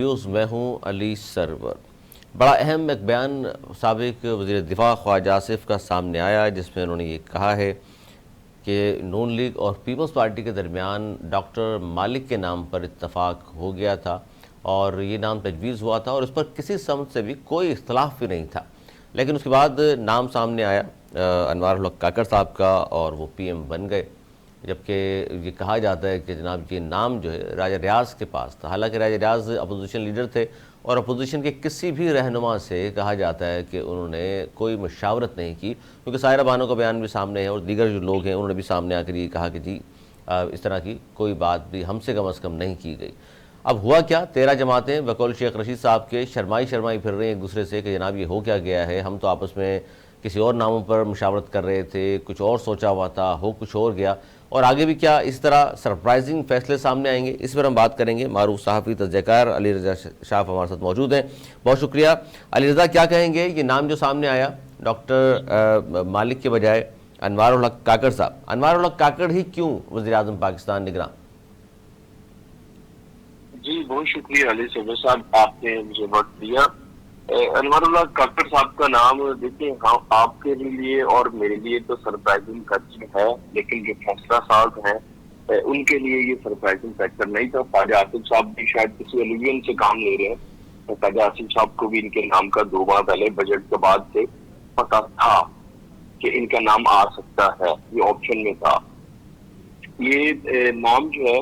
News میں ہوں علی سرور۔ بڑا اہم ایک بیان سابق وزیر دفاع خواجہ آصف کا سامنے آیا جس میں انہوں نے یہ کہا ہے کہ نون لیگ اور پیپلز پارٹی کے درمیان ڈاکٹر مالک کے نام پر اتفاق ہو گیا تھا اور یہ نام تجویز ہوا تھا اور اس پر کسی سمت سے بھی کوئی اختلاف بھی نہیں تھا، لیکن اس کے بعد نام سامنے آیا انوار الحق کاکڑ صاحب کا اور وہ پی ایم بن گئے، جبکہ یہ کہا جاتا ہے کہ جناب یہ نام جو ہے راجہ ریاض کے پاس تھا۔ حالانکہ راجہ ریاض اپوزیشن لیڈر تھے اور اپوزیشن کے کسی بھی رہنما سے کہا جاتا ہے کہ انہوں نے کوئی مشاورت نہیں کی، کیونکہ سائرہ بانو کا بیان بھی سامنے ہے اور دیگر جو لوگ ہیں انہوں نے بھی سامنے آ کر یہ کہا کہ جی اس طرح کی کوئی بات بھی ہم سے کم از کم نہیں کی گئی۔ اب ہوا کیا، 13 جماعتیں بقول شیخ رشید صاحب کے شرمائی پھر رہی ہیں ایک دوسرے سے کہ جناب یہ ہو کیا گیا ہے، ہم تو آپس میں کسی اور ناموں پر مشاورت کر رہے تھے، کچھ اور سوچا ہوا تھا، ہو کچھ اور گیا، اور آگے بھی کیا اس طرح سرپرائزنگ فیصلے سامنے آئیں گے، اس پر ہم بات کریں گے۔ معروف صحافی تجزیہ کار علی رضا شاہ ہمارے ساتھ موجود ہیں، بہت شکریہ۔ علی رضا، کیا کہیں گے یہ نام جو سامنے آیا ڈاکٹر مالک کے بجائے انوار الحق کاکڑ صاحب، انوار الحق کاکڑ ہی کیوں وزیر اعظم پاکستان نگراں؟ جی بہت شکریہ علی صبح صاحب، آپ نے مجھے وقت دیا۔ انوار اللہ کاکڑ صاحب کا نام دیکھیں آپ کے لیے اور میرے لیے تو سرپرائزنگ فیکٹر ہے، لیکن جو فیصلہ ساز ہیں ان کے لیے یہ سرپرائزنگ فیکٹر نہیں تھا۔ خواجہ آصف صاحب بھی شاید کسی الوژن سے کام لے رہے ہیں۔ خواجہ آصف صاحب کو بھی ان کے نام کا 2 ماہ پہلے بجٹ کے بعد سے پتا تھا کہ ان کا نام آ سکتا ہے، یہ آپشن میں تھا۔ یہ نام جو ہے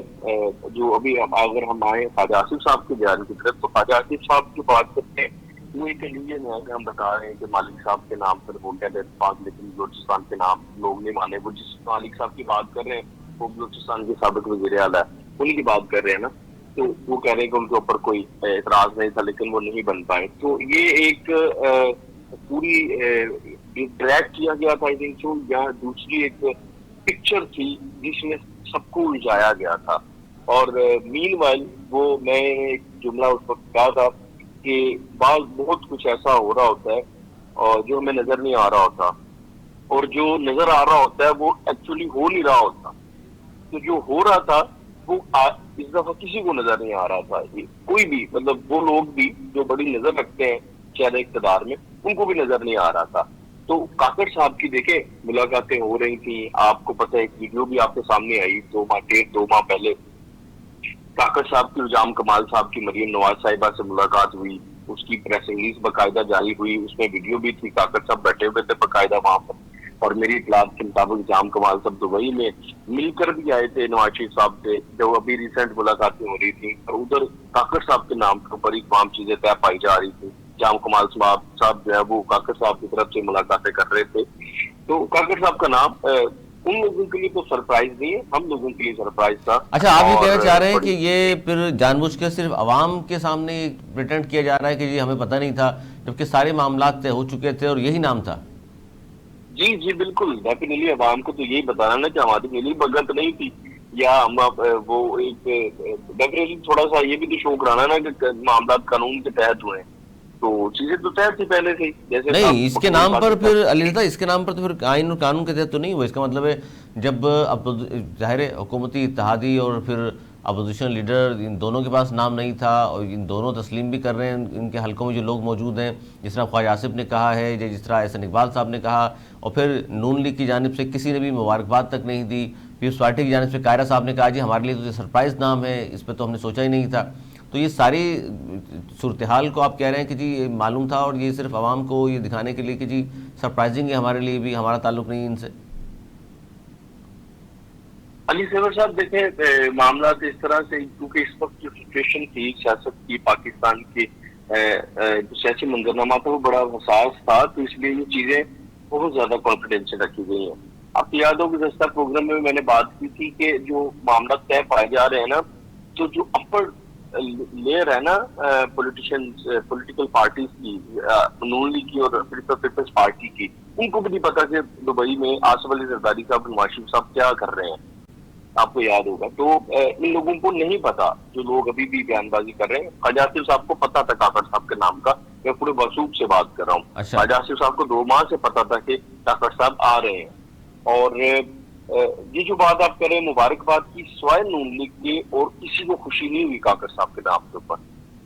جو ابھی اگر ہم آئے خواجہ آصف صاحب کے بیان کی طرف، تو خواجہ آصف صاحب کی بات کرتے ہیں وہ ایک الوژن ہے کہ ہم بتا رہے ہیں کہ مالک صاحب کے نام پر ہو گیا اتفاق، لیکن بلوچستان کے نام لوگ نہیں مانے۔ وہ جس مالک صاحب کی بات کر رہے ہیں وہ بلوچستان کے سابق وزیر اعلیٰ ہے، انہیں کی بات کر رہے ہیں نا، تو وہ کہہ رہے ہیں کہ ان کے اوپر کوئی اعتراض نہیں تھا لیکن وہ نہیں بن پائے۔ تو یہ ایک پوری ڈریگ کیا گیا تھا، یہاں دوسری ایک پکچر تھی جس میں سب کو الجھایا گیا تھا۔ اور مین وائل وہ میں ایک جملہ اس وقت کہا تھا کہ بہت کچھ ایسا ہو رہا ہوتا ہے اور جو ہمیں نظر نہیں آ رہا ہوتا، اور جو نظر آ رہا ہوتا ہے وہ ایکچولی ہو نہیں رہا ہوتا۔ تو جو ہو رہا تھا وہ اس دفعہ کسی کو نظر نہیں آ رہا تھا، کوئی بھی، مطلب وہ لوگ بھی جو بڑی نظر رکھتے ہیں چہرے اقتدار میں، ان کو بھی نظر نہیں آ رہا تھا۔ تو کاکڑ صاحب کی دیکھیں ملاقاتیں ہو رہی تھیں، آپ کو پتہ ہے ایک ویڈیو بھی آپ کے سامنے آئی 2 ماہ پہلے، کاکڑ صاحب کی الزام کمال صاحب کی مریم نواز صاحبہ سے ملاقات ہوئی، اس کی پریس ریلیز باقاعدہ جاری ہوئی، اس میں ویڈیو بھی تھی، کاکڑ صاحب بیٹھے ہوئے تھے باقاعدہ وہاں پر، اور میری اطلاعات کے مطابق الزام کمال صاحب دبئی میں مل کر بھی آئے تھے نواز شریف صاحب سے، جو ابھی ریسنٹ ملاقاتیں ہو رہی تھیں، اور ادھر کاکڑ صاحب کے نام کے اوپر ہی تمام چیزیں طے پائی جا رہی تھی۔ جام کمال صاحب جو ہے وہ کاکڑ صاحب کی طرف سے ملاقاتیں کر رہے تھے۔ تو کاکڑ صاحب کا نام ان لوگوں کے لیے تو سرپرائز نہیں ہے، ہم لوگوں کے لیے سرپرائز تھا۔ اچھا، آپ یہ کہنا چاہ رہے ہیں کہ یہ پھر جان بوجھ کے صرف عوام کے سامنے پریٹینڈ کیا جا رہا ہے کہ جی ہمیں پتہ نہیں تھا، جبکہ سارے معاملات طے ہو چکے تھے اور یہی نام تھا؟ جی بالکل، ڈیفینیٹلی عوام کو تو یہی بتانا نا کہ ہماری میری بغت نہیں تھی، یا ہم وہ ایک ڈیفینیٹلی تھوڑا سا یہ بھی تو شو کرانا نا کہ معاملات قانون کے تحت ہوئے ہیں، تو چیزیں تو طے تھی پہلے سے، جیسے نہیں اس کے نام پر پھر علی رضا، اس کے نام پر تو پھر آئین اور قانون کے تحت تو نہیں ہوا۔ اس کا مطلب ہے جب ظاہر حکومتی اتحادی اور پھر اپوزیشن لیڈر، ان دونوں کے پاس نام نہیں تھا اور ان دونوں تسلیم بھی کر رہے ہیں، ان کے حلقوں میں جو لوگ موجود ہیں، جس طرح خواجہ آصف نے کہا ہے، جس طرح احسن اقبال صاحب نے کہا، اور پھر نون لیگ کی جانب سے کسی نے بھی مبارکباد تک نہیں دی، پیپلز پارٹی کی جانب سے قاہرہ صاحب نے کہا جی ہمارے لیے تو یہ سرپرائز نام ہے، اس پہ تو ہم نے سوچا ہی نہیں تھا۔ تو یہ ساری صورتحال کو آپ کہہ رہے ہیں کہ جی یہ معلوم تھا اور یہ صرف عوام کو یہ دکھانے کے لیے کہ جی سرپرائزنگ ہے، ہمارے لیے بھی ہمارا تعلق نہیں ان سے؟ علی سیور صاحب دیکھیں معاملات اس طرح سے، کیونکہ اس وقت جو سچویشن تھی سیاست کی، پاکستان کی سیاسی منظرنامہ تھا وہ بڑا حساس تھا، تو اس لیے یہ چیزیں بہت زیادہ کانفیڈینشیل رکھی گئی ہیں۔ آپ کی یاد ہو کہ گزشتہ پروگرام میں نے بات کی تھی کہ جو معاملات طے پائے جا رہے ہیں نا، تو جو اپر لیئر ہے نا پولیٹیکل پارٹیز کی، نون لیگ کی اور پیپلز پارٹی کی، ان کو بھی نہیں پتا کہ دبئی میں آصف علی زرداری صاحب، نواز شریف صاحب کیا کر رہے ہیں، آپ کو یاد ہوگا۔ تو ان لوگوں کو نہیں پتا، جو لوگ ابھی بھی بیان بازی کر رہے ہیں۔ خواجہ آصف صاحب کو پتا تھا کاکڑ صاحب کے نام کا، میں پورے وثوق سے بات کر رہا ہوں۔ خواجہ آصف صاحب کو 2 ماہ سے پتا تھا کہ کاکڑ صاحب آ رہے ہیں، اور یہ جو بات آپ کر رہے ہیں مبارکباد کی، سوائے نون لیگ کے اور کسی کو خوشی نہیں ہوئی کاکڑ صاحب کے نام کے اوپر۔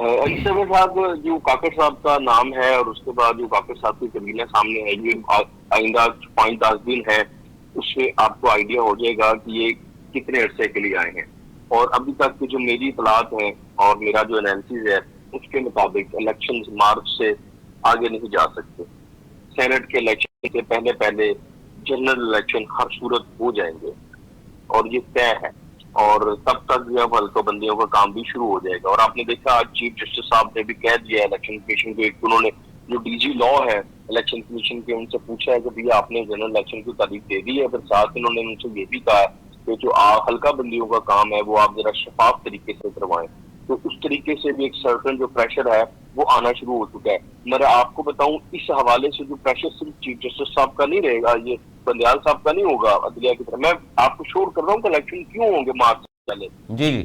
علی صبر صاحب، جو کاکڑ صاحب کا نام ہے اور اس کے بعد جو کاکڑ صاحب کی کبینہ سامنے ہے، یہ آئندہ 5-10 دن ہے، اس سے آپ کو آئیڈیا ہو جائے گا کہ یہ کتنے عرصے کے لیے آئے ہیں. اور ابھی تک کی جو میری اطلاعات ہیں اور میرا جو انالیسز ہے اس کے مطابق الیکشن مارچ سے آگے نہیں جا سکتے. سینٹ کے الیکشن سے پہلے پہلے جنرل الیکشن ہر صورت ہو جائیں گے اور یہ طے ہے. اور تب تک جو ہے حلقہ بندیوں کا کام بھی شروع ہو جائے گا. اور آپ نے دیکھا آج چیف جسٹس صاحب نے بھی کہہ دیا ہے الیکشن کمیشن کو، ایک انہوں نے جو ڈی جی لا ہے الیکشن کمیشن کے، ان سے پوچھا ہے کہ بھیا آپ نے جنرل الیکشن کی تاریخ دے دی ہے، پھر ساتھ انہوں نے ان سے یہ بھی کہا ہے کہ جو حلقہ بندیوں کا کام ہے وہ آپ ذرا شفاف طریقے سے کروائیں. تو اس طریقے سے بھی ایک سرٹن جو پریشر ہے وہ آنا شروع ہو چکا ہے. میں آپ کو بتاؤں اس حوالے سے جو پریشر صرف چیف جسٹس صاحب کا نہیں رہے گا، یہ بندیال صاحب کا نہیں ہوگا عدلیہ کی طرف. میں آپ کو شور کر رہا ہوں کہ الیکشن کیوں ہوں گے مارچ سے پہلے. جی جی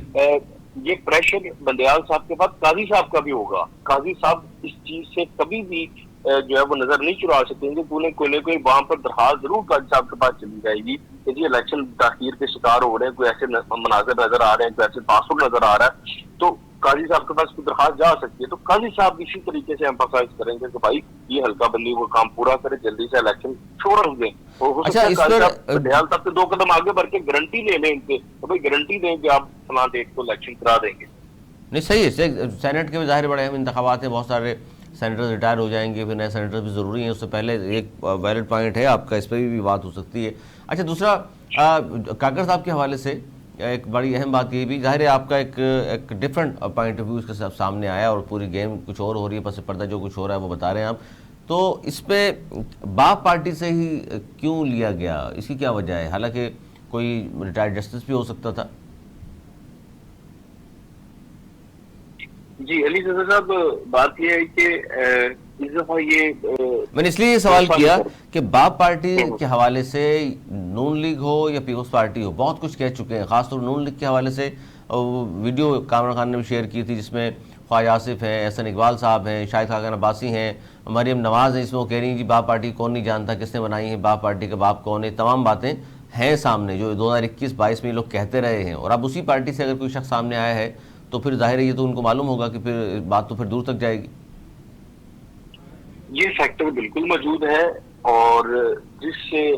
یہ پریشر بندیال صاحب کے بعد قاضی صاحب کا بھی ہوگا. قاضی صاحب اس چیز سے کبھی بھی جو ہے وہ نظر نہیں چرا سکیں گے. کوئی نہ کوئی وہاں پر درخواست ضرور قاضی صاحب کے پاس چلی جائے گی کہ جی الیکشن تاخیر کے شکار ہو رہے ہیں، کوئی ایسے مناظر نظر آ رہے ہیں، کوئی ایسے تعصب نظر آ رہا ہے، تو قاضی صاحب کے پاس کوئی درخواست جا سکتی ہے. تو قاضی صاحب اسی طریقے سے ایمفاسائز کریں گے کہ بھائی یہ حلقہ بندی کو کام پورا کرے، جلدی سے الیکشن چھوڑ دیں. ہو سکتا ہے قاضی صاحب بندیال صاحب سے 2 قدم آگے بڑھ کے گارنٹی لے لیں ان سے تو بھائی گارنٹی دیں کہ آپ فلاں ڈیٹ کو الیکشن کرا دیں گے. نہیں صحیح ہے. سینٹ کے بھی ظاہر بڑے اہم انتخابات ہیں، بہت سارے سینیٹرز ریٹائر ہو جائیں گے، پھر نئے سینیٹر بھی ضروری ہیں. اس سے پہلے ایک ویلڈ پوائنٹ ہے آپ کا، اس پہ بھی بات ہو سکتی ہے. اچھا دوسرا کاکڑ صاحب کے حوالے سے ایک بڑی اہم بات یہ بھی ظاہر ہے، آپ کا ایک ڈفرینٹ پوائنٹ آف ویو اس کے سامنے آیا اور پوری گیم کچھ اور ہو رہی ہے، پس پردہ جو کچھ ہو رہا ہے وہ بتا رہے ہیں آپ. تو اس پہ باپ پارٹی سے ہی کیوں لیا گیا، اس کی کیا وجہ ہے؟ حالانکہ کوئی ریٹائرڈ جسٹس بھی ہو سکتا تھا. جی علی صدر صاحب، بات یہ ہے کہ اس دفعہ یہ میں نے اس لیے یہ سوال کیا کہ باپ پارٹی کے حوالے سے نون لیگ ہو یا پیپلز پارٹی ہو بہت کچھ کہہ چکے ہیں، خاص طور نون لیگ کے حوالے سے ویڈیو کامران خان نے بھی شیئر کی تھی جس میں خواجہ آصف ہیں، احسن اقبال صاحب ہیں، شاہد خاقان عباسی ہیں، مریم نواز ہیں، اس میں وہ کہہ رہی ہیں جی باپ پارٹی کون نہیں جانتا، کس نے بنائی ہے، باپ پارٹی کا باپ کون ہے. تمام باتیں ہیں سامنے جو 2021-22 میں یہ لوگ کہتے رہے ہیں. اور اب اسی پارٹی سے اگر کوئی شخص سامنے آیا ہے تو پھر ظاہر ہے یہ تو ان کو معلوم ہوگا کہ پھر بات تو پھر دور تک جائے گی. یہ فیکٹر بالکل موجود ہے اور جس سے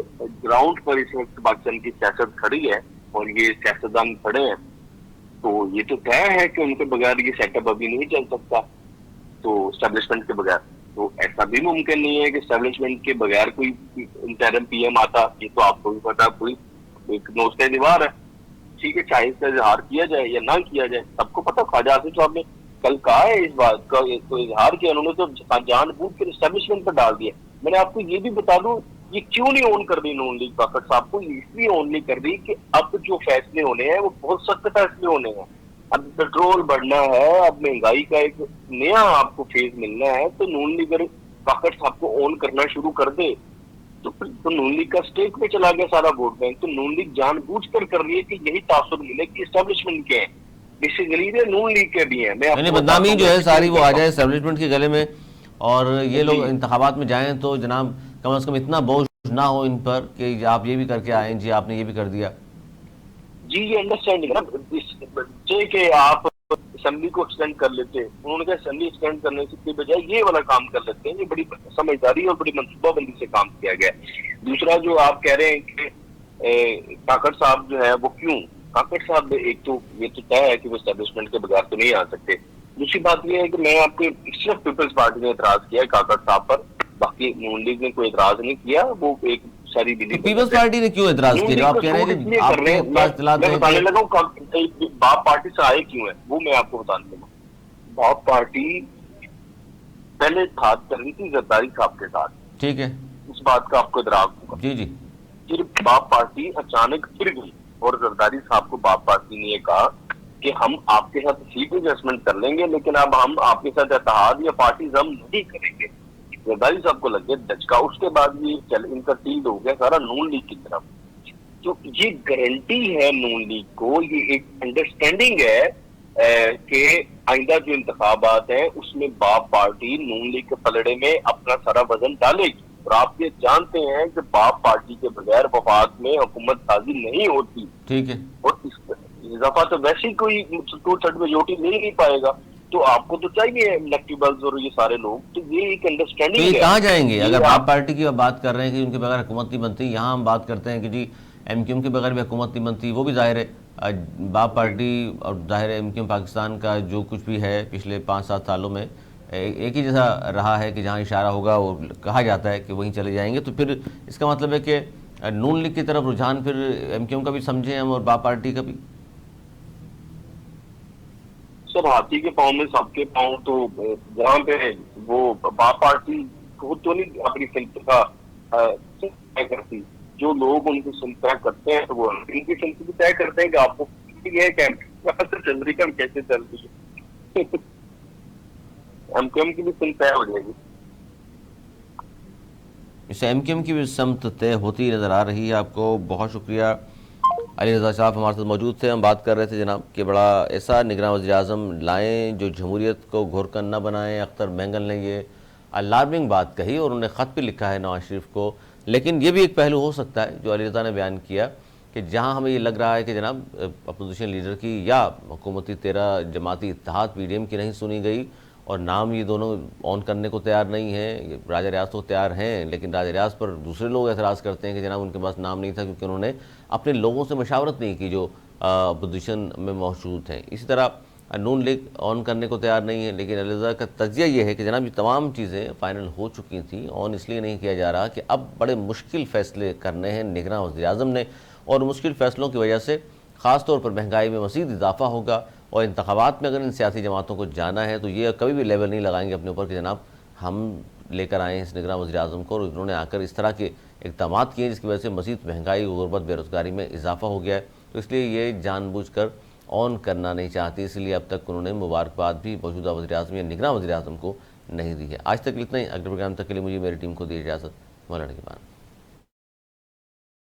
گراؤنڈ پر اس وقت پاکستان کی سیاست کھڑی ہے اور یہ سیاستدان کھڑے ہیں، تو یہ تو طے ہے کہ ان کے بغیر یہ سیٹ اپ ابھی نہیں چل سکتا. تو اسٹیبلشمنٹ کے بغیر تو ایسا بھی ممکن نہیں ہے کہ اسٹیبلشمنٹ کے بغیر کوئی انٹرم پی ایم آتا. یہ تو آپ کو بھی پتا، کوئی ایک نوستہ دیوار ہے. ٹھیک ہے، چاہے اس کا اظہار کیا جائے یا نہ کیا جائے، سب کو پتا. خواجہ آصف صاحب نے کل کہا ہے اس بات کا، تو اظہار کیا انہوں نے تو جان بوجھ کر اسٹیبلشمنٹ پر ڈال دیا. میں نے آپ کو یہ بھی بتا دوں یہ کیوں نہیں اون کر دی نون لیگ کاکڑ صاحب کو، اس لیے اون نہیں کر دی کہ اب جو فیصلے ہونے ہیں وہ بہت سخت فیصلے ہونے ہیں. اب پیٹرول بڑھنا ہے، اب مہنگائی کا ایک نیا آپ کو فیز ملنا ہے، تو نون لیگ اگر کاکڑ صاحب کو اون کرنا شروع کر دے تو نون لیگ کا سٹیک پہ چلا گیا سارا ووٹ بینک. تو نون لیگ جان بوجھ کر رہی ہے کہ یہی تاثر ملے کہ اسٹیبلشمنٹ کے ہیں، بیسیکلی نون لیگ کے بھی ہیں. میں بدنامی جو ہے ساری وہ آ جائے اسٹیبلشمنٹ کے گلے میں، اور یہ لوگ انتخابات میں جائیں تو جناب کم از کم اتنا بوجھ نہ ہو ان پر کہ آپ یہ بھی کر کے آئیں، جی آپ نے یہ بھی کر دیا. جی یہ انڈرسٹینڈنگ نا کہ آپ اسمبلی کو ایکسٹینڈ کر لیتے، انہوں نے کہا اسمبلی ایکسٹینڈ کرنے کے بجائے یہ والا کام کر لیتے ہیں. یہ بڑی سمجھداری اور بڑی منصوبہ بندی سے کام کیا گیا. دوسرا جو آپ کہہ رہے ہیں کہ کاکڑ صاحب جو ہے وہ کیوں، کاکڑ صاحب ایک تو یہ تو طے ہے کہ وہ اسٹیبلشمنٹ کے بغیر تو نہیں آ سکتے. دوسری بات یہ ہے کہ میں آپ کے صرف پیپلز پارٹی نے اعتراض کیا ہے کاکڑ صاحب پر، باقی نون لیگ نے کوئی اعتراض نہیں کیا. وہ ایک ساری پیپلز پارٹی نے کیوں اعتراض کیا؟ آپ کہہ رہے ہیں کہ آپ کے پاس اطلاعات میں بتانے لگا ہوں باپ پارٹی سے آئے کیوں ہیں، وہ میں آپ کو بتانے لگا. باپ پارٹی پہلے ہاتھ کر رہی تھی زرداری صاحب کے ساتھ، ٹھیک ہے، اس بات کا آپ کو ادراک ہوگا. جی جی. پھر باپ پارٹی اچانک پھر گئی اور زرداری صاحب کو باپ پارٹی نے یہ کہا کہ ہم آپ کے ساتھ سیٹ ایڈجسٹمنٹ کر لیں گے لیکن اب ہم آپ کے ساتھ اتحاد یا پارٹیز ہم نہیں کریں گے. زرداری صاحب کو لگ گیا دھچکا. اس کے بعد یہ ان کا ٹیل ہو گیا سارا نون لیگ کی طرف. تو یہ گارنٹی ہے نون لیگ کو، یہ ایک انڈرسٹینڈنگ ہے کہ آئندہ جو انتخابات ہیں اس میں باپ پارٹی نون لیگ کے پلڑے میں اپنا سارا وزن ڈالے گی. اور آپ یہ جانتے ہیں کہ باپ پارٹی کے بغیر وفاق میں حکومت سازی نہیں ہوتی. ٹھیک ہے. اور اس دفعہ تو ویسے ہی کوئی 2/3 میجورٹی لے نہیں پائے گا. تو آپ کو تو چاہیے الیکٹیبلز اور یہ سارے لوگ، تو یہ ایک تو انڈرسٹینڈنگ یہ ہے کہاں جائیں گے؟ یہ اگر آپ باپ پارٹی کی بات کر رہے ہیں کہ ان کے بغیر حکومت نہیں بنتی، یہاں ہم بات کرتے ہیں کہ جی ایم کیو ایم کے بغیر بھی حکومت نہیں بنتی، وہ بھی ظاہر ہے باپ پارٹی اور ظاہر ہے ایم کیو ایم پاکستان کا جو کچھ بھی ہے پچھلے 5-7 سالوں میں ایک ہی جیسا رہا ہے کہ جہاں اشارہ ہوگا وہ کہا جاتا ہے کہ وہیں چلے جائیں گے، تو پھر اس کا مطلب ہے کہ نون لیگ کی طرف رجحان پھر ایم کیو ایم کا بھی سمجھیں ہم اور باپ پارٹی کا بھی۔ سب ہاتھی کے پاؤں میں سب کے پاؤں، تو جہاں پہ وہ باپ پارٹی خود تو نہیں اپنی فلم کا طے کرتی، جو لوگ ان کی فلم طے کرتے ہیں تو وہ ان کی فلم بھی طے کرتے ہیں کہ آپ کو یہ کہاں سے چل رہی ہے، کیسے چل رہی ہے۔ ایم کیو ایم کی بھی فلم طے ہو جائے گی۔ اس ایم کیو ایم کی بھی سمت طے ہوتی نظر آ رہی ہے۔ آپ کو بہت شکریہ علی رضا صاحب، ہمارے ساتھ موجود تھے۔ ہم بات کر رہے تھے جناب کہ بڑا ایسا نگراں وزیر اعظم لائیں جو جمہوریت کو گھورکن نہ بنائیں۔ اختر مینگل نے یہ الارمنگ بات کہی اور انہوں نے خط بھی لکھا ہے نواز شریف کو، لیکن یہ بھی ایک پہلو ہو سکتا ہے جو علی رضا نے بیان کیا کہ جہاں ہمیں یہ لگ رہا ہے کہ جناب اپوزیشن لیڈر کی یا حکومتی 13 جماعتی اتحاد پی ڈی ایم کی نہیں سنی گئی اور نام یہ دونوں آن کرنے کو تیار نہیں ہیں، راجہ ریاض تو تیار ہیں لیکن راجہ ریاض پر دوسرے لوگ اعتراض کرتے ہیں کہ جناب ان کے پاس نام نہیں تھا کیونکہ انہوں نے اپنے لوگوں سے مشاورت نہیں کی جو اپوزیشن میں موجود ہیں۔ اسی طرح نون لیگ آن کرنے کو تیار نہیں ہے، لیکن علی رضا کا تجزیہ یہ ہے کہ جناب یہ تمام چیزیں فائنل ہو چکی تھیں، آن اس لیے نہیں کیا جا رہا کہ اب بڑے مشکل فیصلے کرنے ہیں نگراں وزیر اعظم نے، اور مشکل فیصلوں کی وجہ سے خاص طور پر مہنگائی میں مزید اضافہ ہوگا، اور انتخابات میں اگر ان سیاسی جماعتوں کو جانا ہے تو یہ کبھی بھی لیبل نہیں لگائیں گے اپنے اوپر کہ جناب ہم لے کر آئے ہیں اس نگراں وزیر اعظم کو، اور انہوں نے آ کر اس طرح کے اقدامات کیے جس کی وجہ سے مزید مہنگائی، غربت، بے روزگاری میں اضافہ ہو گیا ہے، تو اس لیے یہ جان بوجھ کر آن کرنا نہیں چاہتی، اس لیے اب تک انہوں نے مبارکباد بھی موجودہ وزیر اعظم یا نگراں وزیر اعظم کو نہیں دی ہے۔ آج تک اتنا ہی، اگلے پروگرام تک کے لیے مجھے میری ٹیم کو دی اجازت۔ مولانا کے بعد